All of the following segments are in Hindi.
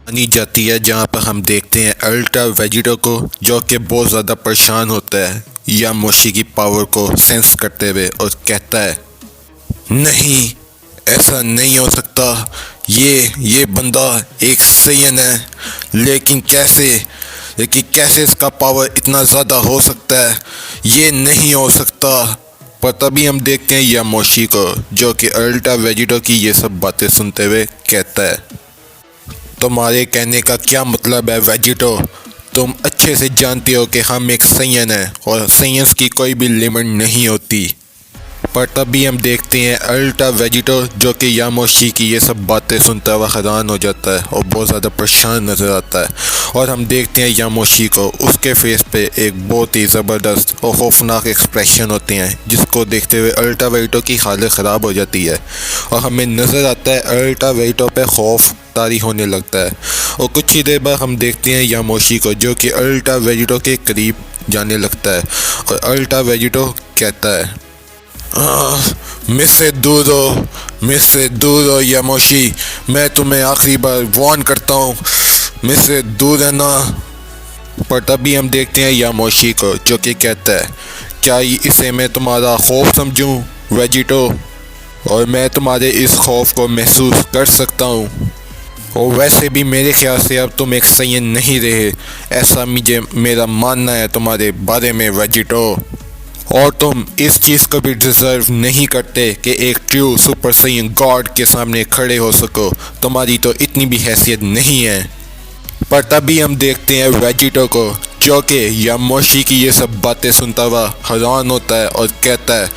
मानी जाती है, जहाँ पर हम देखते हैं अल्ट्रा वेजिटो को, जो कि बहुत ज़्यादा परेशान होता है यामोशी की पावर को सेंस करते हुए और कहता है, नहीं, ऐसा नहीं हो सकता। ये बंदा एक सैयन है, लेकिन कैसे इसका पावर इतना ज़्यादा हो सकता है? ये नहीं हो सकता। पर तभी हम देखते हैं यामोशी को, जो कि अल्ट्रा वेजिटो की ये सब बातें सुनते हुए कहता है, तुम्हारे कहने का क्या मतलब है वेजिटो? तुम अच्छे से जानते हो कि हम एक सैयन हैं और सैयंस की कोई भी लिमिट नहीं होती। पर तभी हम देखते हैं अल्ट्रा वेजिटो, जो कि यामोशी की ये सब बातें सुनता हुआ हैरान हो जाता है और बहुत ज़्यादा परेशान नज़र आता है। और हम देखते हैं यामोशी को, उसके फेस पे एक बहुत ही ज़बरदस्त और खौफनाक एक्सप्रेशन होते हैं, जिसको देखते हुए अल्ट्रा वेजिटो की हालत ख़राब हो जाती है और हमें नज़र आता है अल्ट्रा वेजिटो पे खौफ तारी होने लगता है। और कुछ ही देर बाद हम देखते हैं यामोशी को, जो कि अल्ट्रा वेजिटो के करीब जाने लगता है और अल्ट्रा वेजिटो कहता है, मुझसे दूर हो यामोशी। मैं तुम्हें आखिरी बार वार्न करता हूँ, मुझसे दूर रहना। पर तभी हम देखते हैं यामोशी को, जो कि कहता है, क्या इसे मैं तुम्हारा खौफ समझूं वेजिटो? और मैं तुम्हारे इस खौफ को महसूस कर सकता हूँ। और वैसे भी मेरे ख्याल से अब तुम एक सैयन नहीं रहे, ऐसा मेरा मानना है तुम्हारे बारे में वेजिटो। और तुम इस चीज़ को भी डिज़र्व नहीं करते कि एक ट्रू सुपर सैयन गॉड के सामने खड़े हो सको। तुम्हारी तो इतनी भी हैसियत नहीं है। पर तभी हम देखते हैं वेजिटो को, जो कि यामोशी की ये सब बातें सुनता हुआ हैरान होता है और कहता है,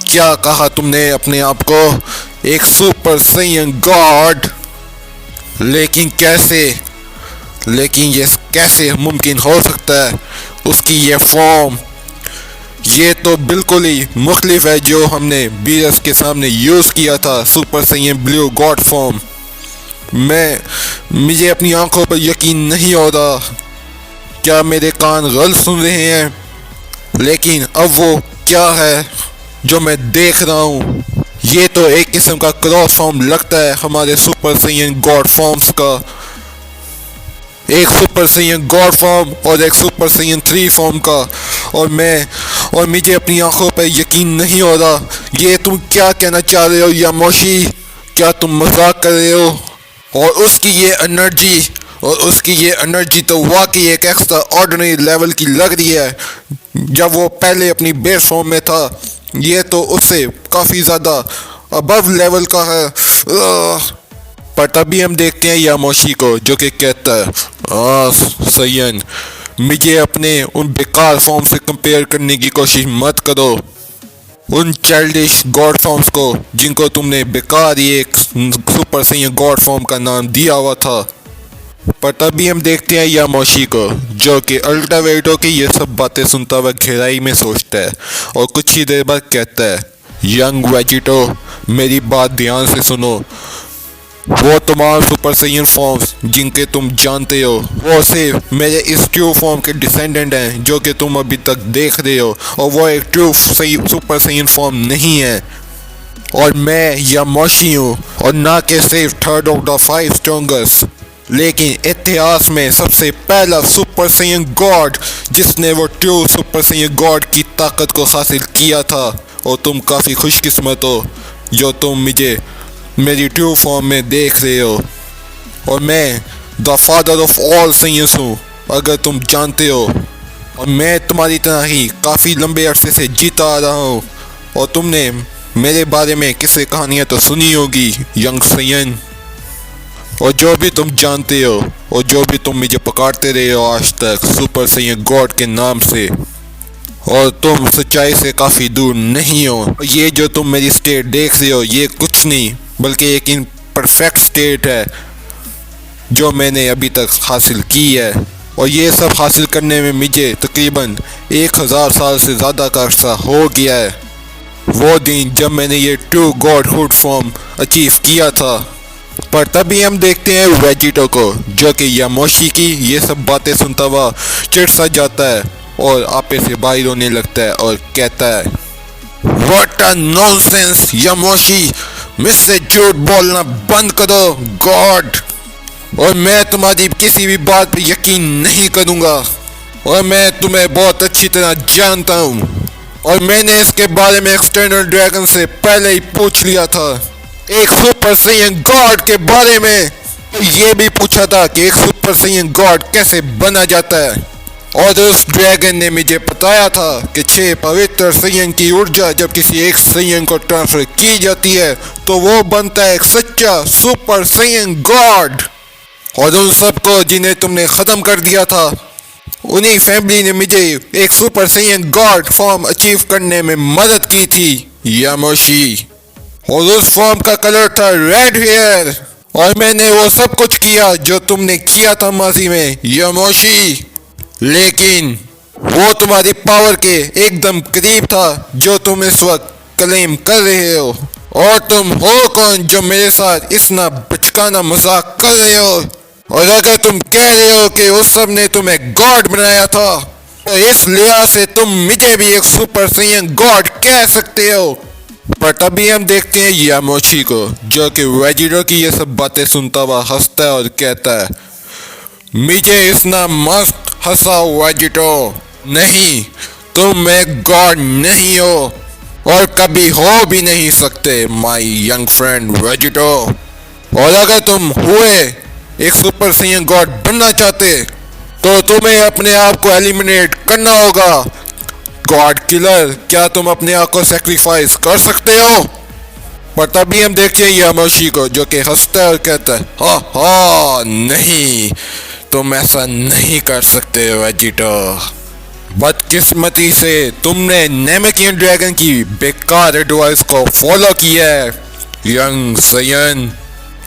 क्या कहा तुमने अपने आप को? एक सुपर सैयन गॉड? लेकिन ये कैसे मुमकिन हो सकता है? उसकी ये फॉर्म, ये तो बिल्कुल ही मुख्तलिफ है जो हमने बीरस के सामने यूज़ किया था, super Saiyan blue God form. मुझे अपनी आंखों पर यकीन नहीं हो रहा। क्या मेरे कान गलत सुन रहे हैं? लेकिन अब वो क्या है जो मैं देख रहा हूँ? ये तो एक किस्म का क्रॉस फॉर्म लगता है हमारे सुपर सैयन गॉड फॉर्म्स का। एक सुपर सैयन गॉड फॉर्म और एक सुपर सैयन 3 फॉर्म का। और मुझे अपनी आंखों पर यकीन नहीं हो रहा। ये तुम क्या कहना चाह रहे हो यामोशी? क्या तुम मजाक कर रहे हो? और उसकी ये एनर्जी तो वाकई एक एक्स्ट्रा ऑर्डिनरी लेवल की लग रही है। जब वो पहले अपनी बेस फॉर्म में था, ये तो उससे काफ़ी ज़्यादा अबव लेवल का है। पर तभी हम देखते हैं यामोशी को, जो कि कहता है, सैयन, मुझे अपने उन बेकार फॉर्म से कंपेयर करने की कोशिश मत करो, उन चाइल्डिश गॉड फॉर्म्स को जिनको तुमने बेकार ही एक सुपर सैयन गॉड फॉर्म का नाम दिया हुआ था। पर तभी हम देखते हैं यामोशी को, जो कि अल्ट्रा वेजिटो की ये सब बातें सुनता हुआ गहराई में सोचता है और कुछ ही देर बाद कहता है, यंग वेजिटो, मेरी बात ध्यान से सुनो। वो तमाम सुपर सैयन फॉर्म्स जिनके तुम जानते हो, वो सिर्फ मेरे इस ट्रू फॉर्म के डिसेंडेंट हैं जो कि तुम अभी तक देख रहे हो, और वो एक ट्रू सुपर सैयन फॉर्म नहीं है। और मैं यामोशी हूँ, और ना कि सिर्फ थर्ड ऑफ द 5 स्ट्रॉन्गेस्ट, लेकिन इतिहास में सबसे पहला सुपर सैयन गॉड जिसने वो ट्रू सुपर सैयन गॉड की ताकत को हासिल किया था। और तुम काफ़ी खुशकिस्मत हो जो तुम मुझे मेरी ट्रू फॉर्म में देख रहे हो। और मैं द फादर ऑफ ऑल सैयंस हूँ, अगर तुम जानते हो। और मैं तुम्हारी तरह ही काफ़ी लंबे अरसे से जीता आ रहा हूँ। और तुमने मेरे बारे में किस्से कहानियाँ तो सुनी होगी यंग सैयन। और जो भी तुम जानते हो और जो भी तुम मुझे पकड़ते रहे हो आज तक सुपर सैयन गॉड के नाम से, और तुम सच्चाई से काफ़ी दूर नहीं हो। ये जो तुम मेरी स्टेट देख रहे हो, ये कुछ नहीं बल्कि एक इम्परफेक्ट स्टेट है जो मैंने अभी तक हासिल की है। और ये सब हासिल करने में मुझे तकरीबन 1000 साल से ज़्यादा का अर्सा हो गया है। वो दिन जब मैंने ये ट्रू गॉडहुड फॉर्म अचीव किया था। पर तभी हम देखते हैं वेजिटो को, जो कि यामोशी की ये सब बातें सुनता हुआ चिढ़ सा जाता है और आपे से बाहर होने लगता है और कहता है, व्हाट अ नॉनसेंस यामोशी, मुझसे झूठ बोलना बंद करो। गॉड और मैं तुम्हारी किसी भी बात पर यकीन नहीं करूंगा। और मैं तुम्हें बहुत अच्छी तरह जानता हूँ, और मैंने इसके बारे में एक्सटर्नल ड्रैगन से पहले ही पूछ लिया था। एक सुपर सैयन गॉड के बारे में ये भी पूछा था कि एक सुपर सैयन गॉड कैसे बना जाता है। और उस ड्रैगन ने मुझे बताया था कि 6 पवित्र सैयन की ऊर्जा जब किसी एक सैयन को ट्रांसफर की जाती है तो वो बनता है एक सच्चा सुपर सैयन गॉड। और उन सबको जिन्हें तुमने खत्म कर दिया था, उन्हीं फैमिली ने मुझे एक super Saiyan God form achieve करने में मदद की थी, यामोशी। और उस फॉर्म का कलर था रेड हेयर। और मैंने वो सब कुछ किया जो तुमने किया था माजी में, यामोशी। लेकिन वो तुम्हारी पावर के एकदम करीब था जो तुम इस वक्त क्लेम कर रहे हो। और तुम हो कौन जो मेरे साथ इतना बचकाना मजाक कर रहे हो? और अगर तुम कह रहे हो कि उस सब ने तुम्हें गॉड बनाया था, तो इस लिहाज से तुम मुझे भी एक सुपर सैयन गॉड कह सकते हो। पर तभी हम देखते हैं यामोशी को, जो कि वेजिटो की ये सब बातें सुनता हुआ हंसता है और कहता है, मुझे इतना मस्त हंसाओ वेजिटो। नहीं, तुम एक गॉड नहीं हो और कभी हो भी नहीं सकते माय यंग फ्रेंड वेजिटो। और अगर तुम हुए एक सुपर सैयन गॉड बनना चाहते तो तुम्हें अपने आप को एलिमिनेट करना होगा। गॉड किलर, क्या तुम अपने आप को सेक्रीफाइस कर सकते हो? पर तभी हम देखते हैं यामोशी को, जो कि हंसता है और कहता है, हा नहीं, तुम ऐसा नहीं कर सकते वेजिटो। बदकिस्मती से तुमने नेमेकियन ड्रैगन की बेकार एडवाइस को फॉलो किया है यंग सैयन।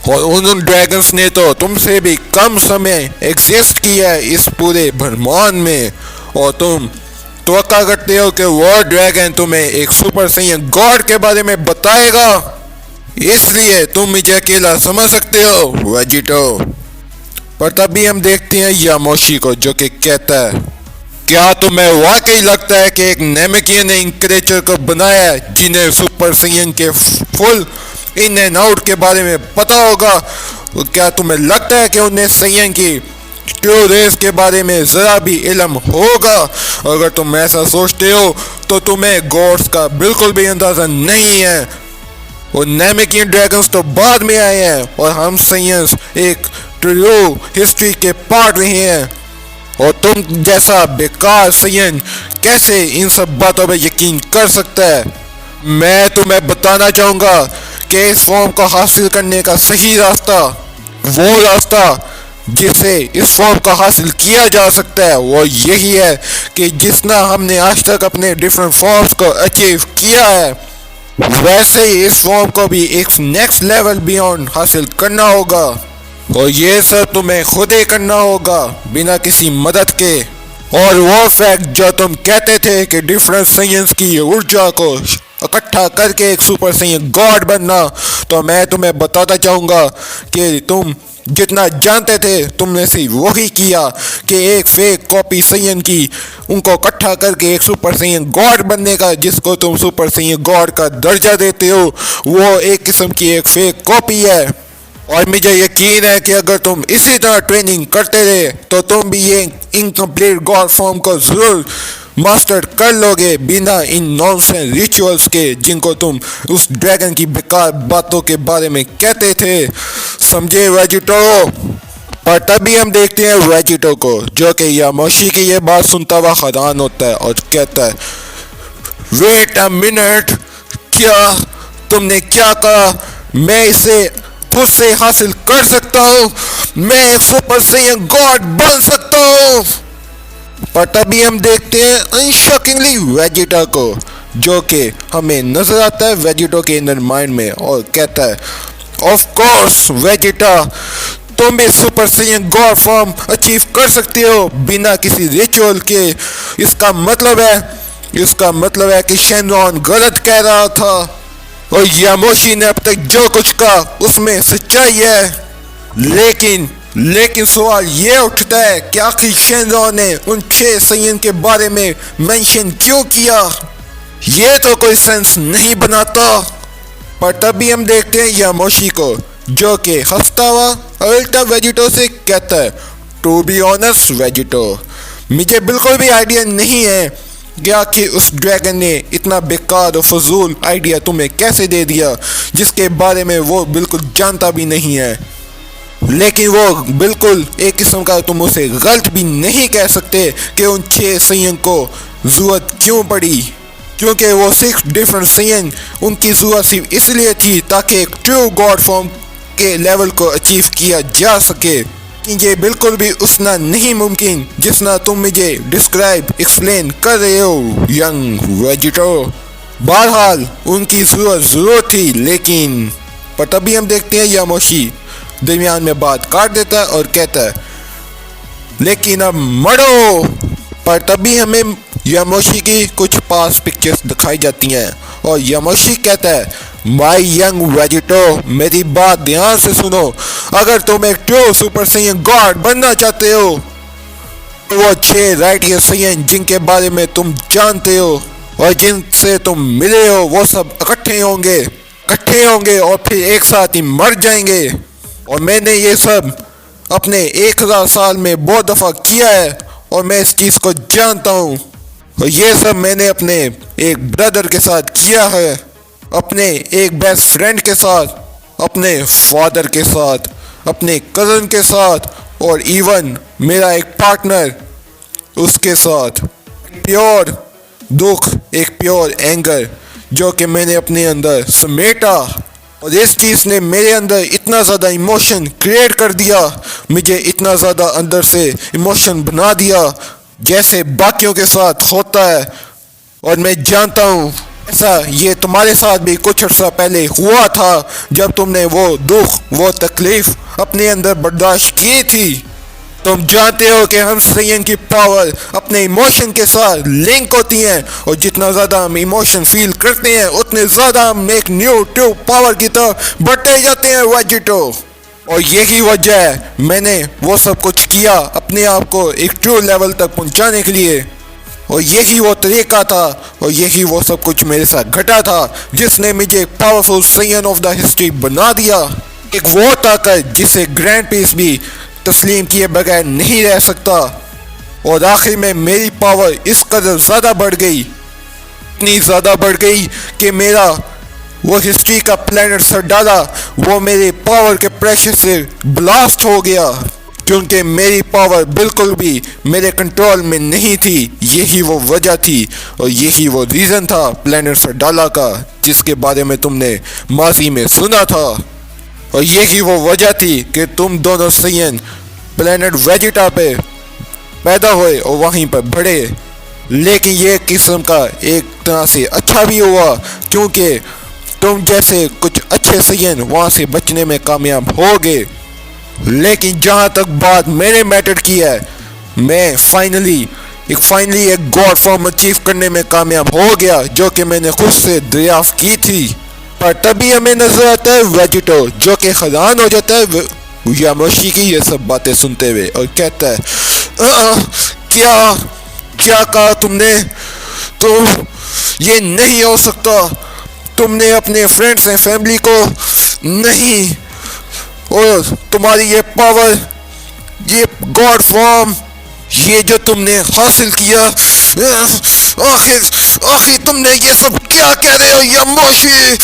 और उन ड्रैगन्स ने तो तुमसे भी कम समय एग्जिस्ट किया है इस पूरे ब्रह्मांड में, और तुम तवक्का करते हो कि वो ड्रैगन तुम्हें एक सुपर सैयन गॉड के बारे में बताएगा। इसलिए तुम मुझे अकेला समझ सकते हो वेजिटो। पर तभी हम देखते हैं यामोशी को, जो कि कहता है, क्या तुम्हें वाकई लगता है कि एक नेमेकियन ने इन क्रिएचर को बनाया है जिन्हें सुपर सैयन के फुल इन एंड आउट के बारे में पता होगा? क्या तुम्हें लगता है कि उन्हें सैयन की ट्रू रेस के बारे में जरा भी इल्म होगा? अगर तुम ऐसा सोचते हो तो तुम्हें गॉड्स का बिल्कुल भी अंदाजा नहीं है। और नेमेकियन ड्रैगन्स तो बाद में आए हैं और हम सैयन्स एक ट्रू हिस्ट्री के पार्ट रहे हैं। और तुम जैसा बेकार सैयन कैसे इन सब बातों पर यकीन कर सकता है? मैं तुम्हें बताना चाहूँगा कि इस फॉर्म को हासिल करने का सही रास्ता, वो रास्ता जिससे इस फॉर्म को हासिल किया जा सकता है, वो यही है कि जितना हमने आज तक अपने डिफरेंट फॉर्म्स को अचीव किया है, वैसे ही इस फॉर्म को भी एक नेक्स्ट लेवल बियॉन्ड हासिल करना होगा। और ये सब तुम्हें खुद ही करना होगा बिना किसी मदद के। और वो फैक्ट जो तुम कहते थे कि डिफरेंट सैयन्स की ऊर्जा को इकट्ठा करके एक सुपर सैयन गॉड बनना, तो मैं तुम्हें बताता चाहूँगा कि तुम जितना जानते थे तुमने सिर्फ वही किया कि एक फेक कॉपी सैयन की उनको इकट्ठा करके एक सुपर सैयन गॉड बनने का, जिसको तुम सुपर सैयन गॉड का दर्जा देते हो, वो एक किस्म की एक फेक कॉपी है। और मुझे यकीन है कि अगर तुम इसी तरह ट्रेनिंग करते रहे तो तुम भी ये इनकम्प्लीट गॉड फॉर्म को जरूर मास्टर कर लोगे बिना इन नॉनसेंस रिचुअल्स के, जिनको तुम उस ड्रैगन की बेकार बातों के बारे में कहते थे। समझे वेजिटो? पर तभी हम देखते हैं वेजिटो को, जो कि यामोशी की ये बात सुनता हुआ हैरान होता है और कहता है, वेट अ मिनट, क्या तुमने क्या कहा? मैं इसे खुद से हासिल कर सकता हूँ? मैं एक सुपर सैयन गॉड बन सकता हूँ? पर तभी हम देखते हैं अनशॉकिंगली वेजिटा को, जो कि हमें नजर आता है वेजिटो के इनर माइंड में, और कहता है, ऑफ कोर्स वेजिटा, तुम भी super Saiyan God form achieve कर सकते हो बिना किसी रिचुअल के। इसका मतलब है कि शेनरॉन गलत कह रहा था और यामोशी ने अब तक जो कुछ कहा उसमें सच्चाई है। लेकिन सवाल ये उठता है कि आखिर शेनरॉन ने उन 6 सैयन के बारे में मेंशन क्यों किया? ये तो कोई सेंस नहीं बनाता। पर तभी हम देखते हैं यामोशी को, जो कि हंसता हुआ अल्टा वेजिटो से कहता है, टू बी ऑनेस्ट वेजिटो, मुझे बिल्कुल भी आइडिया नहीं है कि आखिर उस ड्रैगन ने इतना बेकार और फजूल आइडिया तुम्हें कैसे दे दिया जिसके बारे में वो बिल्कुल जानता भी नहीं है। लेकिन वो बिल्कुल एक किस्म का तुम उसे गलत भी नहीं कह सकते कि उन 6 सैयन को जरूरत क्यों पड़ी, क्योंकि वो 6 डिफरेंट सैयन उनकी जरूरत सिर्फ इसलिए थी ताकि एक ट्रू गॉड फॉर्म के लेवल को अचीव किया जा सके। ये बिल्कुल भी उतना नहीं मुमकिन जितना तुम मुझे डिस्क्राइब एक्सप्लेन कर रहे हो यंग वेजिटो। बहरहाल उनकी जरूरत थी, लेकिन पर तभी हम देखते हैं यामोशी दरमियान में बात काट देता है और कहता है, लेकिन अब मरो। पर तभी हमें यामोशी की कुछ पास पिक्चर्स दिखाई जाती हैं और यामोशी कहता है, माई यंग वेजिटो, मेरी बात ध्यान से सुनो, अगर तुम एक ट्रू सुपर सैयन गॉड बनना चाहते हो, वो 6 राइटियर सैयन जिनके बारे में तुम जानते हो और जिनसे तुम मिले हो, वो सब इकट्ठे होंगे और फिर एक साथ ही मर जाएंगे। और मैंने ये सब अपने 1000 साल में बहुत दफ़ा किया है और मैं इस चीज़ को जानता हूँ। और ये सब मैंने अपने एक ब्रदर के साथ किया है, अपने एक बेस्ट फ्रेंड के साथ, अपने फादर के साथ, अपने कज़न के साथ और इवन मेरा एक पार्टनर उसके साथ। प्योर दुख, एक प्योर एंगर जो कि मैंने अपने अंदर समेटा, और इस चीज़ ने मेरे अंदर इतना ज़्यादा इमोशन क्रिएट कर दिया, मुझे इतना ज़्यादा अंदर से इमोशन बना दिया जैसे बाकियों के साथ होता है। और मैं जानता हूँ ऐसा ये तुम्हारे साथ भी कुछ अर्सा पहले हुआ था जब तुमने वो दुख, वो तकलीफ अपने अंदर बर्दाश्त की थी। तुम जानते हो कि हम सैयन की पावर अपने इमोशन के साथ लिंक होती हैं और जितना ज़्यादा हम इमोशन फील करते हैं उतने ज़्यादा हम एक न्यू ट्रू पावर की तरफ बढ़ते जाते हैं वेजिटो। और यही वजह है मैंने वो सब कुछ किया अपने आप को एक ट्रू लेवल तक पहुंचाने के लिए, और यही वो तरीका था और यही वो सब कुछ मेरे साथ घटा था जिसने मुझे एक powerful Saiyan of the history बना दिया। एक वो ताकत जिसे ग्रैंड पीस भी तस्लीम किए बगैर नहीं रह सकता। और आखिर में मेरी पावर इस कदर ज़्यादा बढ़ गई, इतनी ज़्यादा बढ़ गई कि मेरा वो हिस्ट्री का प्लेनेट सर डाला वो मेरे पावर के प्रेशर से ब्लास्ट हो गया, क्योंकि मेरी पावर बिल्कुल भी मेरे कंट्रोल में नहीं थी। यही वो वजह थी और यही वो रीज़न था प्लेनेट सर डाला का जिसके बारे में तुमने माजी में सुना था। और यही वो वजह थी कि तुम दोनों सैयन प्लेनेट वेजिटा पे पैदा हुए और वहीं पर बढ़े। लेकिन ये किस्म का एक तरह से अच्छा भी हुआ क्योंकि तुम जैसे कुछ अच्छे सैयन वहाँ से बचने में कामयाब हो गए। लेकिन जहाँ तक बात मैंने मैटर की है, मैं फाइनली एक गॉड फॉर्म अचीव करने में कामयाब हो गया जो कि मैंने खुद से दरियाफ्त की थी। पर तभी हमें नजर आता है वेजिटो जो कि हैरान हो जाता है यामोशी की ये सब बातें सुनते हुए और कहता है, क्या कहा तुमने? तो ये नहीं हो सकता, तुमने अपने फ्रेंड्स एंड फैमिली को नहीं, और तुम्हारी ये पावर, ये गॉड फॉर्म, ये जो तुमने हासिल किया, आखिर तुमने ये सब क्या कह रहे हो यामोशी?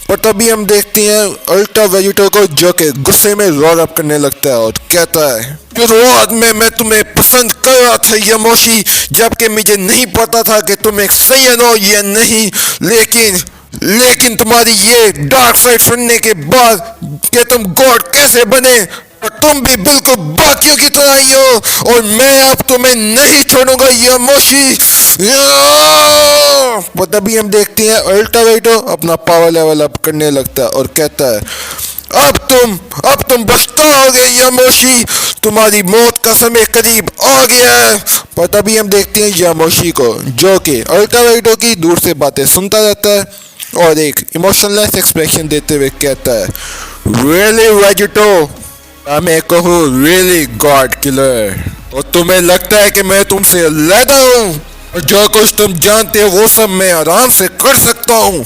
पर तभी हम देखते हैं अल्टा वेजिटो को जो कि गुस्से में रोल अप करने लगता है और कहता है, शुरुआत में मैं तुम्हें पसंद कर रहा था यामोशी, जबकि मुझे नहीं पता था कि तुम एक सैयन हो या नहीं, लेकिन तुम्हारी ये डार्क साइड सुनने के बाद कि तुम गॉड कैसे बने, और तुम भी बिल्कुल बाकियों की तरह ही हो और मैं अब तुम्हें नहीं छोड़ूंगा यामोशी। वो तभी हम देखते हैं अल्टा वेजिटो अपना पावर लेवल अप करने लगता है और कहता है, अब तुम पछताओगे यामोशी, तुम्हारी मौत का समय करीब आ गया है। पर तभी हम देखते हैं यामोशी को जो कि अल्टा वेजिटो की दूर से बातें सुनता रहता है और एक इमोशनलेस एक्सप्रेशन देते हुए कहता है, रियली वेजिटो, मैं कहूँ रियली गॉड किलर, और तुम्हें लगता है कि मैं तुमसे अलग हूँ और जो कुछ तुम जानते हो वो सब मैं आराम से कर सकता हूँ।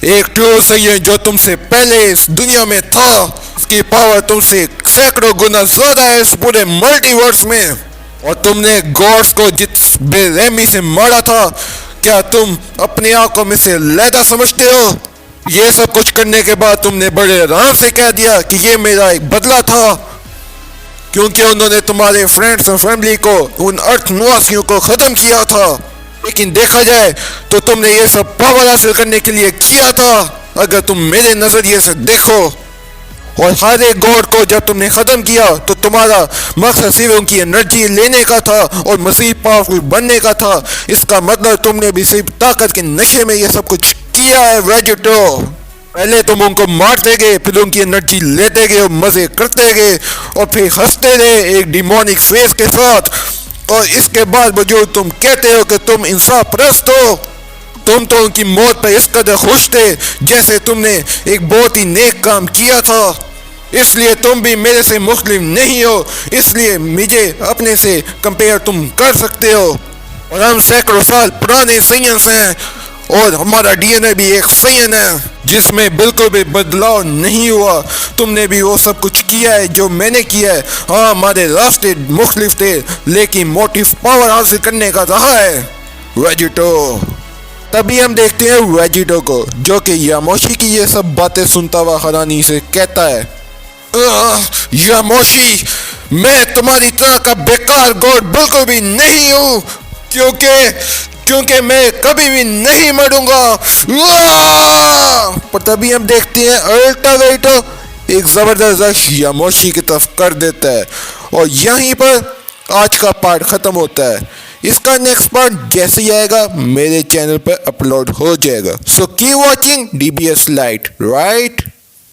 एक ट्रू सही है जो तुमसे पहले इस दुनिया में था, उसकी पावर तुमसे सैकड़ों गुना ज्यादा है इस पूरे मल्टीवर्स में। और तुमने गॉड्स को जिस बेरहमी से मारा था, क्या तुम अपनी आंखों में से लैदा समझते हो? ये सब कुछ करने के बाद तुमने बड़े आराम से कह दिया कि ये मेरा एक बदला था, क्योंकि उन्होंने तुम्हारे फ्रेंड्स और फैमिली को, उन अर्थ निवासियों को खत्म किया था। लेकिन देखा जाए तो तुमने ये सब पावर हासिल करने के लिए किया था, अगर तुम मेरे नजरिए से देखो। और हर एक गॉड को जब तुमने खत्म किया तो तुम्हारा मकसद सिर्फ उनकी एनर्जी लेने का था और मजीद पावरफुल बनने का था। इसका मतलब तुमने भी सिर्फ ताकत के नशे में ये सब कुछ किया है वेजिटो। पहले तुम उनको मारते गए, फिर उनकी एनर्जी लेते गए और मजे करते गए और फिर हंसते रहे एक डिमोनिक फेस के साथ। और इसके बाद वजूद तुम कहते हो कि तुम इंसाफ परस्त हो। तुम तो उनकी मौत पर इस कदर खुश थे जैसे तुमने एक बहुत ही नेक काम किया था। इसलिए तुम भी मेरे से मुख्तलिफ नहीं हो, इसलिए मुझे अपने से कंपेयर तुम कर सकते हो। और हम सैकड़ों साल पुराने साइंस हैं और हमारा डीएनए भी एक साइंस है जिसमें बिल्कुल भी बदलाव नहीं हुआ। तुमने भी वो सब कुछ किया है जो मैंने किया है। हाँ, हमारे रास्ते मुख्तलिफ थे लेकिन मोटिव पावर हासिल करने का रहा है वेजिटो। तभी हम देखते हैं वेजिटो को जो कि यामोशी की ये सब बातें सुनता हुआ हैरानी से कहता है, यामोशी, मैं तुम्हारी तरह का बेकार गॉड बिल्कुल भी नहीं हूँ, क्योंकि मैं कभी भी नहीं मरूंगा। पर तभी हम देखते हैं अल्टावेटो एक जबरदस्त रश यामोशी की तरफ कर देता है और यहीं पर आज का पार्ट खत्म होता है। इसका नेक्स्ट पार्ट जैसे ही आएगा मेरे चैनल पर अपलोड हो जाएगा। So keep watching DBS light, right.